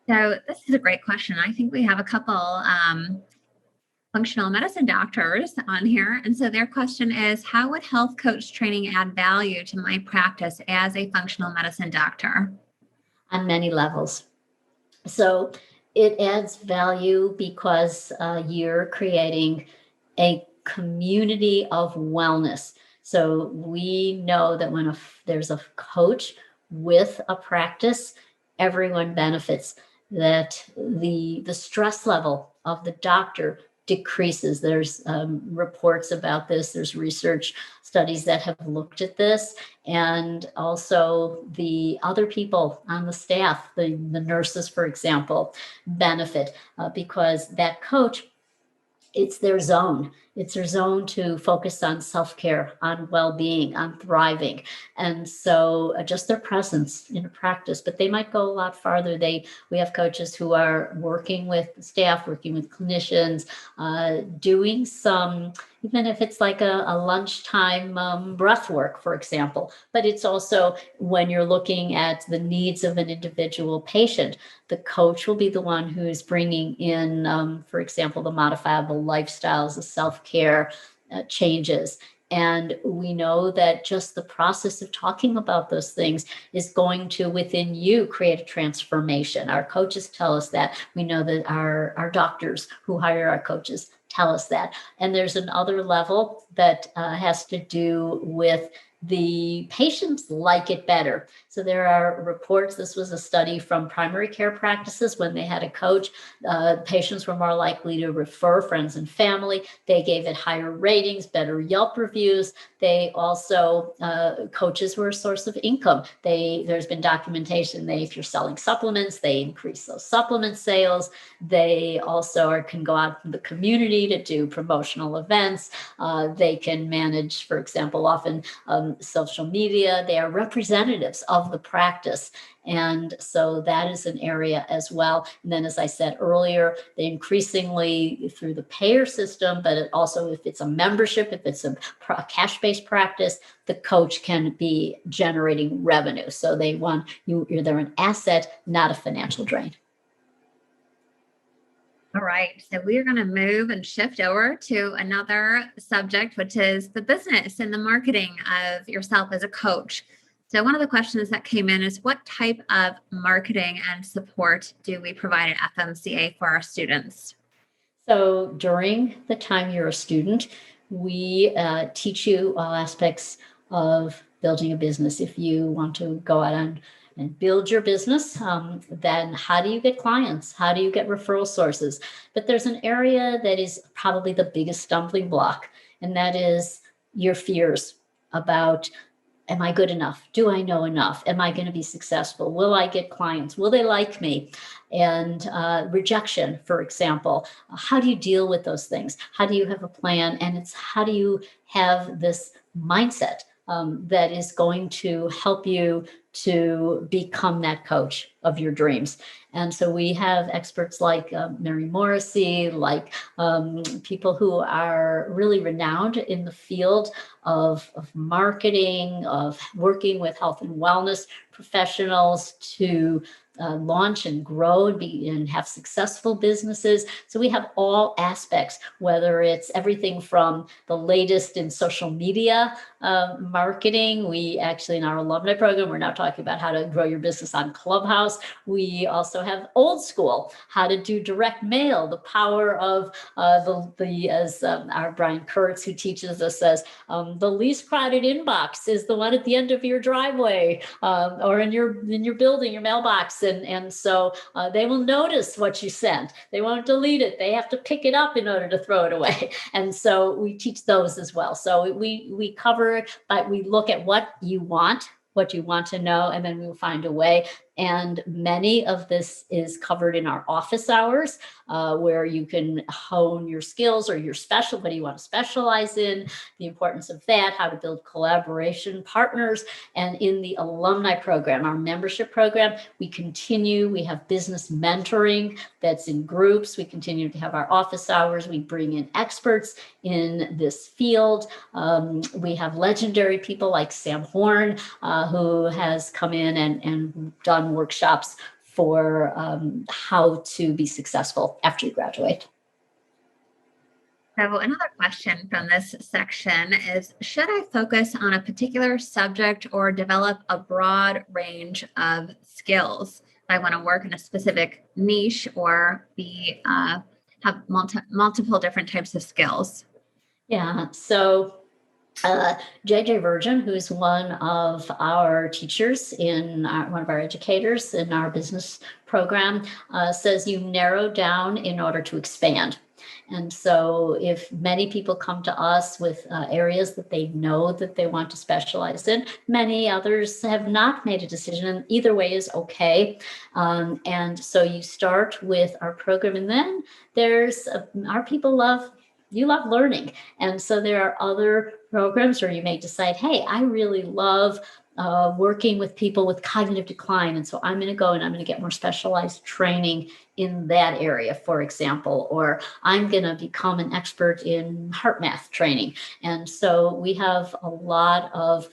Speaker 2: So this is a great question. I think we have a couple functional medicine doctors on here. And so their question is, how would health coach training add value to my practice as a functional medicine doctor?
Speaker 1: On many levels. So it adds value because you're creating a community of wellness. So we know that when there's a coach with a practice, everyone benefits. That the stress level of the doctor decreases. There's reports about this. There's research studies that have looked at this, and also the other people on the staff, the nurses, for example, benefit because that coach, it's their zone. It's their zone to focus on self-care, on well-being, on thriving. And so just their presence in a practice, but they might go a lot farther. We have coaches who are working with staff, working with clinicians, doing some, even if it's like a lunchtime breath work, for example. But it's also when you're looking at the needs of an individual patient, the coach will be the one who's bringing in, for example, the modifiable lifestyles, the self-care changes. And we know that just the process of talking about those things is going to, within you, create a transformation. Our coaches tell us that. We know that our doctors who hire our coaches tell us that. And there's another level that has to do with the patients like it better. So there are reports. This was a study from primary care practices. When they had a coach, patients were more likely to refer friends and family. They gave it higher ratings, better Yelp reviews. They also, coaches were a source of income. There's been documentation. If you're selling supplements, they increase those supplement sales. They also can go out in the community to do promotional events. They can manage, for example, often social media. They are representatives of the practice. And so that is an area as well. And then, as I said earlier, they increasingly through the payer system, but also if it's a membership, if it's a cash-based practice, the coach can be generating revenue. So they want they're an asset, not a financial drain.
Speaker 2: All right. So we are going to move and shift over to another subject, which is the business and the marketing of yourself as a coach. So one of the questions that came in is, what type of marketing and support do we provide at FMCA for our students?
Speaker 1: So during the time you're a student, we teach you all aspects of building a business. If you want to go out and build your business, then how do you get clients? How do you get referral sources? But there's an area that is probably the biggest stumbling block, and that is your fears about, am I good enough? Do I know enough? Am I going to be successful? Will I get clients? Will they like me? And rejection, for example. How do you deal with those things? How do you have a plan? And it's how do you have this mindset that is going to help you to become that coach of your dreams. And so we have experts like Mary Morrissey, like people who are really renowned in the field of marketing, of working with health and wellness professionals to launch and grow and have successful businesses. So we have all aspects, whether it's everything from the latest in social media marketing. We actually, in our alumni program, we're now talking about how to grow your business on Clubhouse. We also have old school, how to do direct mail, the power of as our Brian Kurtz, who teaches us, says, the least crowded inbox is the one at the end of your driveway or in your building, your mailbox. And so they will notice what you sent. They won't delete it. They have to pick it up in order to throw it away. And so we teach those as well. So we cover it, but we look at what you want to know, and then we'll find a way. And many of this is covered in our office hours, where you can hone your skills or your what do you want to specialize in, the importance of that, how to build collaboration partners. And in the alumni program, our membership program, we have business mentoring that's in groups. We continue to have our office hours. We bring in experts in this field. We have legendary people like Sam Horn, who has come in and done workshops for how to be successful after you graduate.
Speaker 2: So another question from this section is, should I focus on a particular subject or develop a broad range of skills? If I want to work in a specific niche or have multiple different types of skills?
Speaker 1: Yeah. So JJ Virgin, who's one of our teachers one of our educators in our business program, says you narrow down in order to expand. And so if many people come to us with areas that they know that they want to specialize in, many others have not made a decision, and either way is okay. And so you start with our program, and then our people love learning. And so there are other programs where you may decide, hey, I really love working with people with cognitive decline. And so I'm going to go and I'm going to get more specialized training in that area, for example, or I'm going to become an expert in heart math training. And so we have a lot of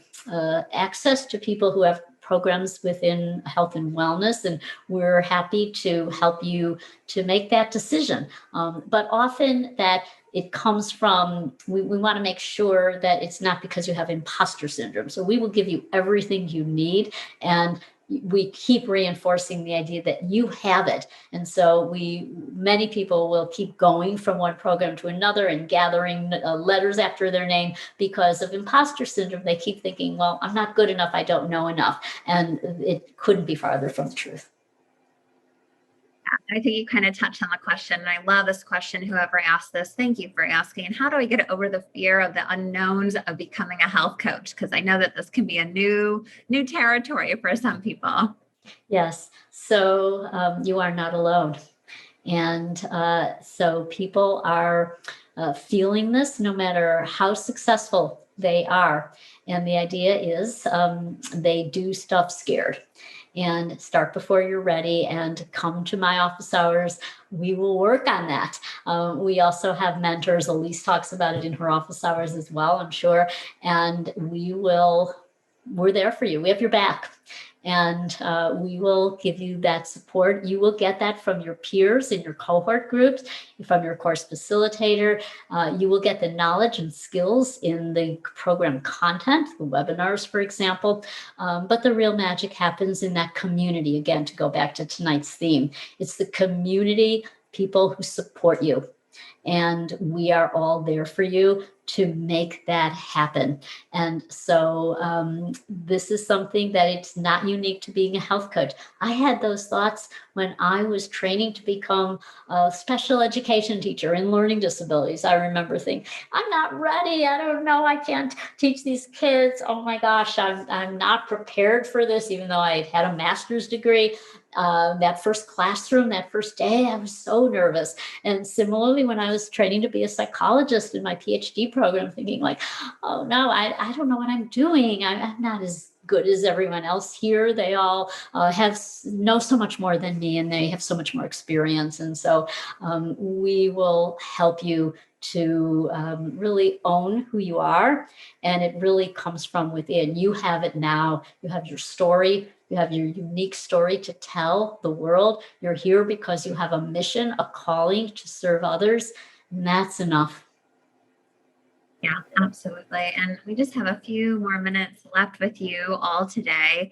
Speaker 1: access to people who have programs within health and wellness, and we're happy to help you to make that decision. But often that it comes from, we want to make sure that it's not because you have imposter syndrome. So we will give you everything you need, and we keep reinforcing the idea that you have it. And so many people will keep going from one program to another and gathering letters after their name because of imposter syndrome. They keep thinking, well, I'm not good enough, I don't know enough. And it couldn't be farther from the truth.
Speaker 2: I think you kind of touched on the question, and I love this question. Whoever asked this, thank you for asking. How do I get over the fear of the unknowns of becoming a health coach? Because I know that this can be a new territory for some people.
Speaker 1: Yes. So you are not alone. And so people are feeling this no matter how successful they are. And the idea is they do stuff scared. And start before you're ready and come to my office hours. We will work on that. We also have mentors. Elyse talks about it in her office hours as well, I'm sure. And we're there for you. We have your back. And we will give you that support. You will get that from your peers in your cohort groups, from your course facilitator. You will get the knowledge and skills in the program content, the webinars, for example. But the real magic happens in that community. Again, to go back to tonight's theme, it's the community, people who support you. And we are all there for you to make that happen. And so this is something that it's not unique to being a health coach. I had those thoughts when I was training to become a special education teacher in learning disabilities. I remember thinking, I'm not ready. I don't know. I can't teach these kids. Oh my gosh, I'm not prepared for this, even though I had a master's degree. That first classroom, that first day, I was so nervous. And similarly, when I was training to be a psychologist in my PhD program, thinking like, oh no, I don't know what I'm doing. I'm not as good as everyone else here. They all know so much more than me, and they have so much more experience. And so we will help you to really own who you are. And it really comes from within. You have it now. You have your story. You have your unique story to tell the world. You're here because you have a mission, a calling to serve others. And that's enough.
Speaker 2: Yeah, absolutely. And we just have a few more minutes left with you all today.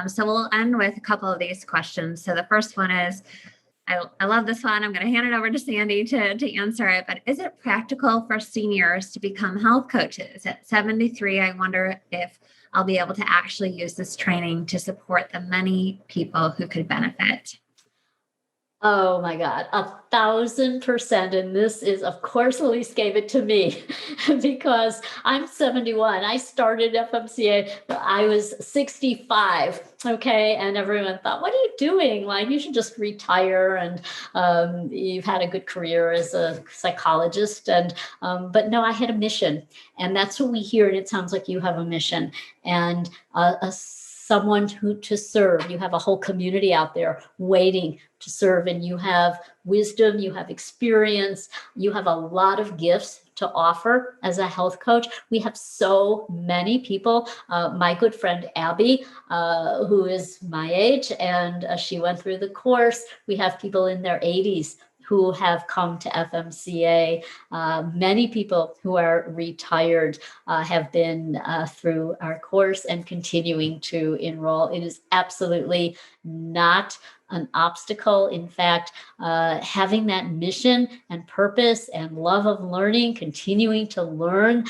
Speaker 2: So we'll end with a couple of these questions. So the first one is, I love this one. I'm going to hand it over to Sandy to answer it. But is it practical for seniors to become health coaches? At 73, I wonder if I'll be able to actually use this training to support the many people who could benefit.
Speaker 1: Oh my God, 1,000%. And this is, of course, Elyse gave it to me because I'm 71. I started FMCA, I was 65. Okay. And everyone thought, what are you doing? Like, you should just retire. And you've had a good career as a psychologist. But no, I had a mission. And that's what we hear. And it sounds like you have a mission. And someone to serve. You have a whole community out there waiting to serve, and you have wisdom, you have experience, you have a lot of gifts to offer as a health coach. We have so many people. My good friend Abby, who is my age, and she went through the course. We have people in their 80s who have come to FMCA. Many people who are retired have been through our course and continuing to enroll. It is absolutely not an obstacle. In fact, having that mission and purpose and love of learning, continuing to learn,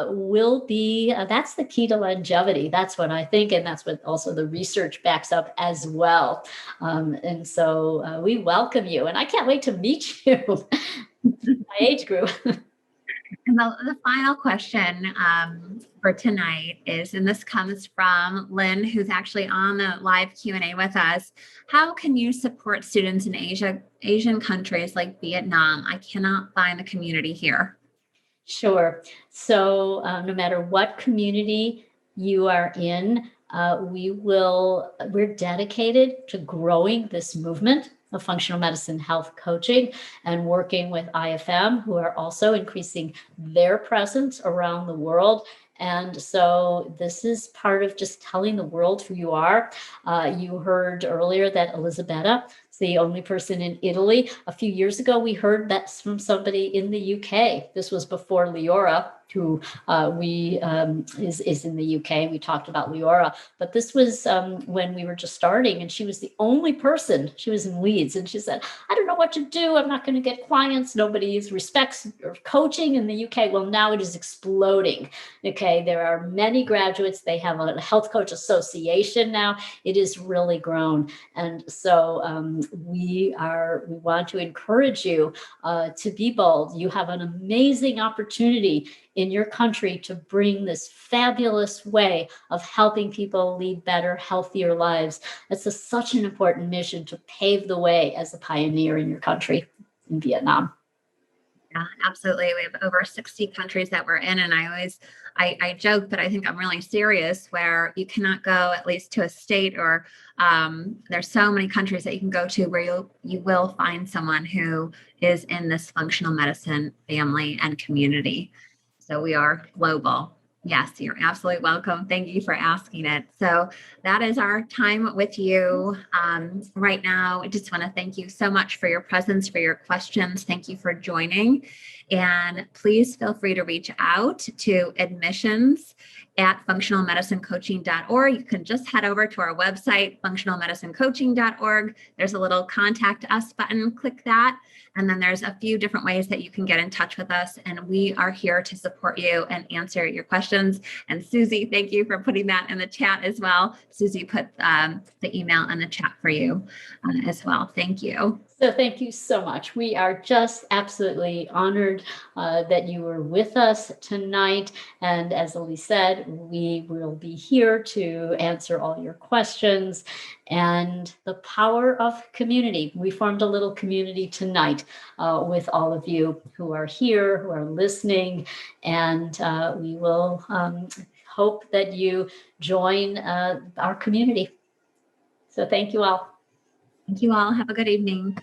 Speaker 1: will be, that's the key to longevity. That's what I think. And that's what also the research backs up as well. And so we welcome you. And I can't wait to meet you, my age group.
Speaker 2: And the final question for tonight is, and this comes from Lynn, who's actually on the live Q&A with us. How can you support students in Asian countries like Vietnam? I cannot find the community here.
Speaker 1: Sure. So no matter what community you are in, we're dedicated to growing this movement of functional medicine health coaching and working with IFM, who are also increasing their presence around the world. And so this is part of just telling the world who you are. You heard earlier that Elisabetta is the only person in Italy. A few years ago, we heard that from somebody in the UK. This was before Leora, who is in the UK. We talked about Leora, but this was when we were just starting, and she was the only person. She was in Leeds, and she said, "I don't know what to do. I'm not going to get clients. Nobody respects coaching in the UK." Well, now it is exploding. Okay, there are many graduates. They have a health coach association now. It is really grown, and so we want to encourage you to be bold. You have an amazing opportunity in your country to bring this fabulous way of helping people lead better, healthier lives. It's such an important mission to pave the way as a pioneer in your country, in Vietnam.
Speaker 2: Yeah, absolutely. We have over 60 countries that we're in. And I joke, but I think I'm really serious, where you cannot go at least to a state, or there's so many countries that you can go to where you will find someone who is in this functional medicine family and community. So we are global. Yes, you're absolutely welcome. Thank you for asking it. So that is our time with you right now. I just want to thank you so much for your presence, for your questions. Thank you for joining. And please feel free to reach out to admissions@functionalmedicinecoaching.org. You can just head over to our website, functionalmedicinecoaching.org. There's a little contact us button. Click that. And then there's a few different ways that you can get in touch with us. And we are here to support you and answer your questions. And Susie, thank you for putting that in the chat as well. Susie put the email in the chat for you as well. Thank you.
Speaker 1: So thank you so much. We are just absolutely honored that you were with us tonight. And as Elyse said, we will be here to answer all your questions. And the power of community. We formed a little community tonight with all of you who are here, who are listening. And we will hope that you join our community. So thank you all.
Speaker 2: Thank you all. Have a good evening.